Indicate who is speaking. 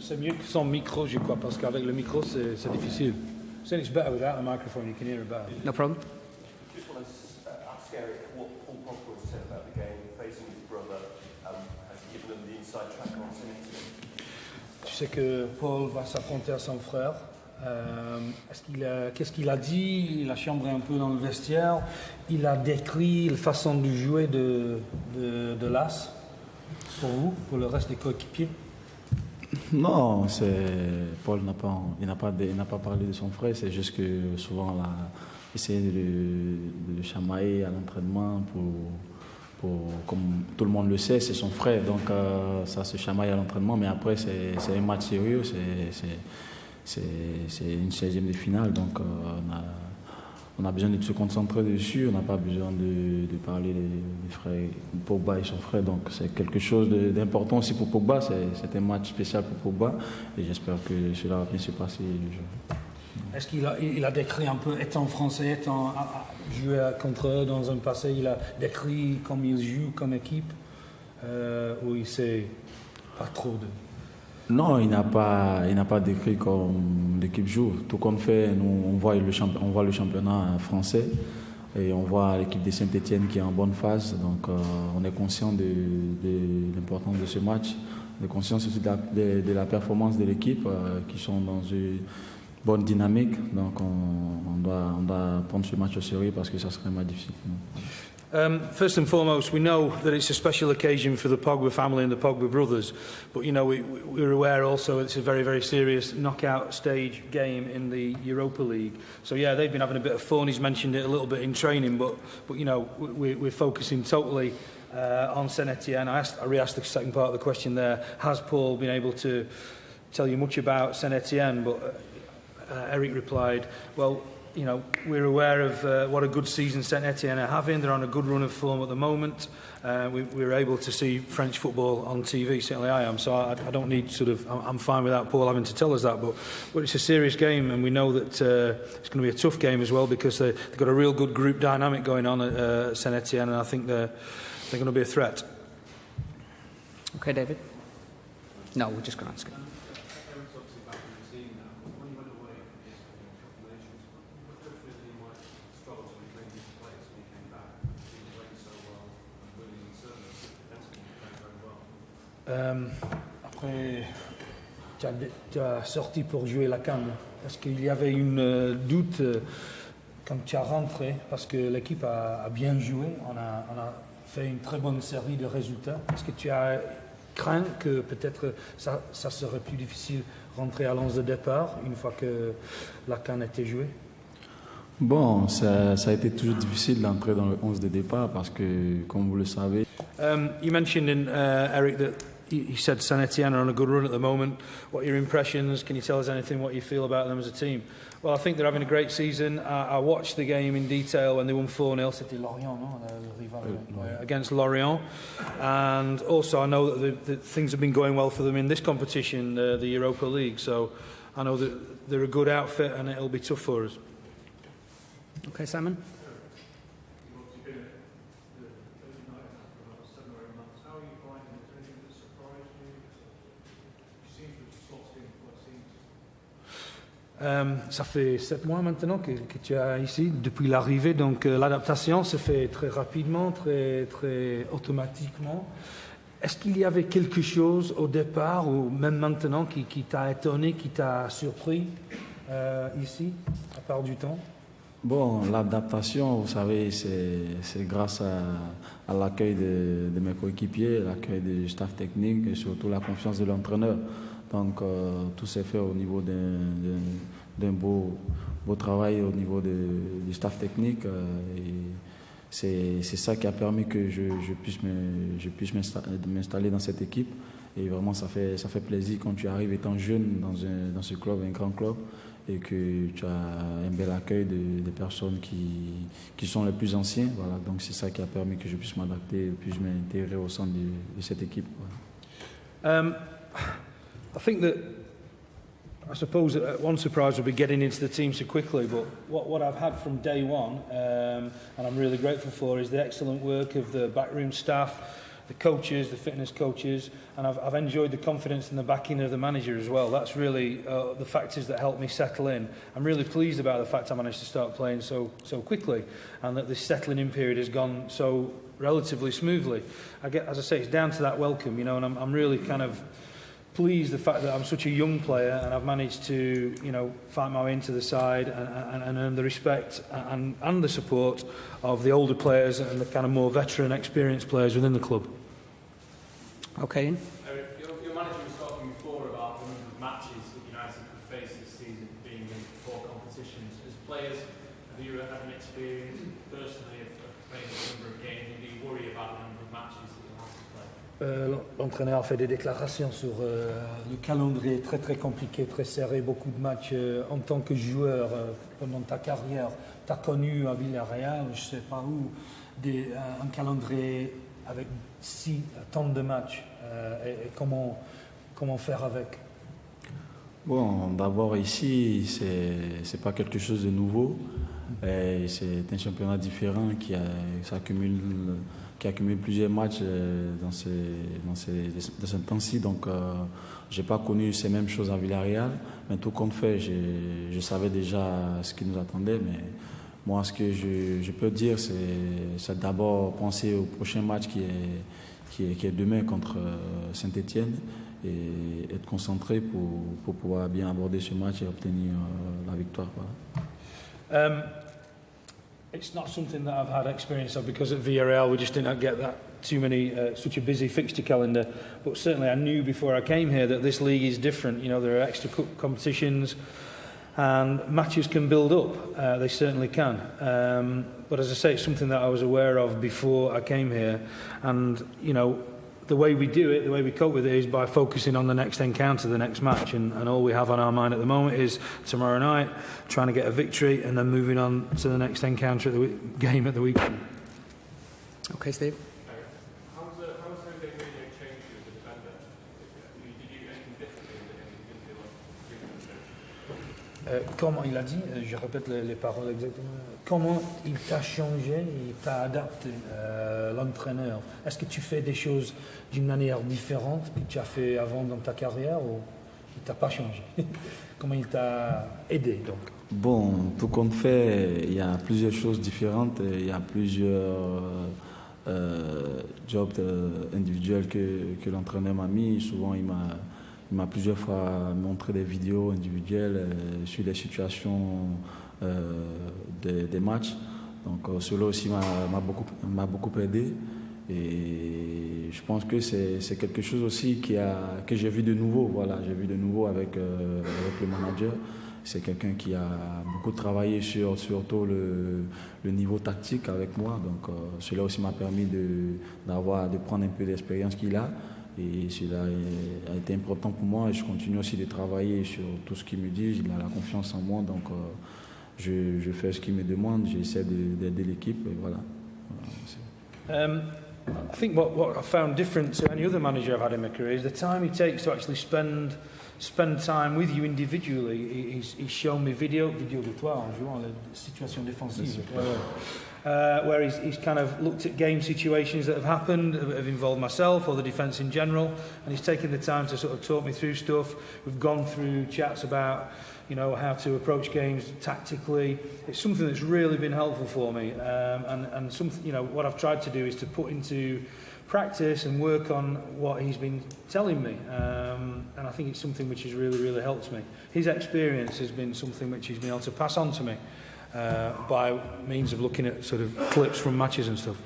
Speaker 1: C'est mieux que sans micro, je crois, parce qu'avec le micro, c'est difficile. I think it's better without a microphone, you can hear it better.
Speaker 2: No problem.
Speaker 3: Just want to ask Eric what Paul Pogba has said about the game, facing his brother, has given them the inside track on Zenit.
Speaker 1: Tu sais que Paul va s'affronter à son frère. Qu'est-ce qu'il a dit? Il a chambré un peu dans le vestiaire. Il a décrit la façon de jouer de l'As pour vous, pour le reste des coéquipiers.
Speaker 4: Non, Paul n'a pas parlé de son frère. C'est juste que souvent on a essayé de le chamailler à l'entraînement comme tout le monde le sait, c'est son frère. Donc ça se chamaille à l'entraînement, mais après c'est un match sérieux. C'est une 16e de finale, donc on a besoin de se concentrer dessus, on n'a pas besoin de parler des frères Pogba et son frère, donc c'est quelque chose d'important aussi pour Pogba, c'est un match spécial pour Pogba et j'espère que cela va bien se passer.
Speaker 1: Est-ce qu'il a décrit un peu, étant français, joué contre eux dans un passé, il a décrit comme ils jouent comme équipe, ou il sait pas trop de...
Speaker 4: Non, il n'a pas décrit comme l'équipe joue. Tout qu'on fait, nous, on voit le championnat français et on voit l'équipe de Saint-Etienne qui est en bonne phase. Donc on est conscient de l'importance de ce match. On est conscient aussi de la performance de l'équipe qui sont dans une bonne dynamique. Donc on doit prendre ce match au sérieux parce que ça serait un match difficile.
Speaker 1: First and foremost, we know that it's a special occasion for the Pogba family and the Pogba brothers, but you know we're aware also it's a very, very serious knockout stage game in the Europa League. So yeah, they've been having a bit of fun. He's mentioned it a little bit in training, but you know we're focusing totally on Saint-Etienne. I re-asked the second part of the question there. Has Paul been able to tell you much about Saint-Etienne? But Eric replied, well, you know, we're aware of what a good season Saint-Etienne are having. They're on a good run of form at the moment. We're able to see French football on TV. Certainly I am. So I don't need I'm fine without Paul having to tell us that. But it's a serious game, and we know that it's going to be a tough game as well because they've got a real good group dynamic going on at Saint-Etienne, and I think they're going to be a threat.
Speaker 2: Okay, David? No, we're just going to ask it.
Speaker 1: Après, tu as sorti pour jouer la CAN. Est-ce qu'il y avait une doute quand tu as rentré? Parce que l'équipe a bien joué, on a fait une très bonne série de résultats. Est-ce que tu as craint que peut-être ça serait plus difficile rentrer à l'11 de départ une fois que la CAN était jouée?
Speaker 4: Bon, ça a été toujours difficile d'entrer dans le 11 de départ parce que, comme vous le savez...
Speaker 1: You mentioned Eric, that he said Saint-Etienne are on a good run at the moment. What are your impressions? Can you tell us anything what you feel about them as a team? Well, I think they're having a great season. I watched the game in detail when they won 4-0. C'était Lorient, no? Le rival, against Lorient. And also I know that things have been going well for them in this competition, the Europa League. So I know that they're a good outfit and it'll be tough for us.
Speaker 2: Okay, Simon?
Speaker 1: Ça fait 7 mois maintenant que tu es ici, depuis l'arrivée, donc l'adaptation se fait très rapidement, très, très automatiquement. Est-ce qu'il y avait quelque chose au départ, ou même maintenant, qui t'a étonné, qui t'a surpris ici, à part du temps?
Speaker 4: Bon, l'adaptation, vous savez, c'est grâce à l'accueil de mes coéquipiers, l'accueil du staff technique et surtout la confiance de l'entraîneur. Donc tout s'est fait au niveau d'un beau travail au niveau du staff technique. Et c'est ça qui a permis que je puisse m'installer dans cette équipe. Et vraiment, ça fait plaisir quand tu arrives étant jeune dans ce club, un grand club, et que tu as un bel accueil des personnes qui sont les plus anciens. Voilà. Donc c'est ça qui a permis que je puisse m'adapter et puisse m'intégrer au sein de cette équipe. Voilà.
Speaker 1: I think that, I suppose one surprise will be getting into the team so quickly, but what I've had from day one, and I'm really grateful for, is the excellent work of the backroom staff, the coaches, the fitness coaches, and I've enjoyed the confidence and the backing of the manager as well. That's really the factors that helped me settle in. I'm really pleased about the fact I managed to start playing so quickly, and that this settling in period has gone so relatively smoothly. As I say, it's down to that welcome, you know, and I'm really kind of pleased the fact that I'm such a young player and I've managed to, you know, fight my way into the side and earn the respect and the support of the older players and the kind of more veteran, experienced players within the club.
Speaker 2: Okay, Ian?
Speaker 5: Your manager was talking before about the number of matches that United could face this season being in 4 competitions. As players, have you had an experience personally of playing a number of games, and do you worry about the number of matches that you'll have to play?
Speaker 1: L'entraîneur a fait des déclarations sur le calendrier très compliqué, très serré, beaucoup de matchs en tant que joueur pendant ta carrière. Tu as connu à Villarreal, je ne sais pas où, un calendrier avec tant de matchs et comment faire avec?
Speaker 4: Bon, d'abord ici, c'est pas quelque chose de nouveau. Et c'est un championnat différent qui accumule plusieurs matchs dans ce temps-ci. Donc, j'ai pas connu ces mêmes choses à Villarreal. Mais tout compte fait, je savais déjà ce qui nous attendait. Mais moi, ce que je peux dire, c'est d'abord penser au prochain match qui est demain contre Saint-Etienne et être concentré pour pouvoir bien aborder ce match et obtenir la victoire. Voilà.
Speaker 1: It's not something that I've had experience of because at Villarreal we just didn't get that too many, such a busy fixture calendar. But certainly I knew before I came here that this league is different. You know, there are extra competitions and matches can build up. They certainly can. But as I say, it's something that I was aware of before I came here. And, you know, the way we do it, the way we cope with it is by focusing on the next encounter, the next match, and all we have on our mind at the moment is tomorrow night, trying to get a victory and then moving on to the next encounter at the game at the weekend.
Speaker 2: Okay, Steve?
Speaker 5: How has Jose Mourinho changed you as a defender? Did you do anything differently in the game that you didn't feel like?
Speaker 1: Comment il a dit, je répète les paroles exactement, comment il t'a changé, il t'a adapté, l'entraîneur? Est-ce que tu fais des choses d'une manière différente que tu as fait avant dans ta carrière ou il t'a pas changé? Comment il t'a aidé donc?
Speaker 4: Bon, tout compte fait, il y a plusieurs choses différentes, il y a plusieurs jobs individuels que l'entraîneur m'a mis. Souvent, il m'a plusieurs fois montré des vidéos individuelles sur les situations des matchs. Donc cela aussi m'a beaucoup aidé. Et je pense que c'est quelque chose aussi que j'ai vu de nouveau. Voilà, j'ai vu de nouveau avec le manager. C'est quelqu'un qui a beaucoup travaillé surtout le niveau tactique avec moi. Donc cela aussi m'a permis de prendre un peu d'expérience qu'il a. Et cela a été important pour moi et je continue aussi de travailler sur tout ce qu'il me dit. Il a la confiance en moi, donc je fais ce qu'il me demande, j'essaie d'aider l'équipe et voilà.
Speaker 1: I think what I found different to any other manager I've had in my career is the time he takes to actually spend time with you individually. He's shown me vidéo de toi en jouant les situations défensives. Where he's kind of looked at game situations that have happened, have involved myself or the defence in general, and he's taken the time to sort of talk me through stuff. We've gone through chats about, you know, how to approach games tactically. It's something that's really been helpful for me, and something, you know, what I've tried to do is to put into practice and work on what he's been telling me, and I think it's something which has really helped me. His experience has been something which he's been able to pass on to me by means of looking at sort of clips from matches and stuff.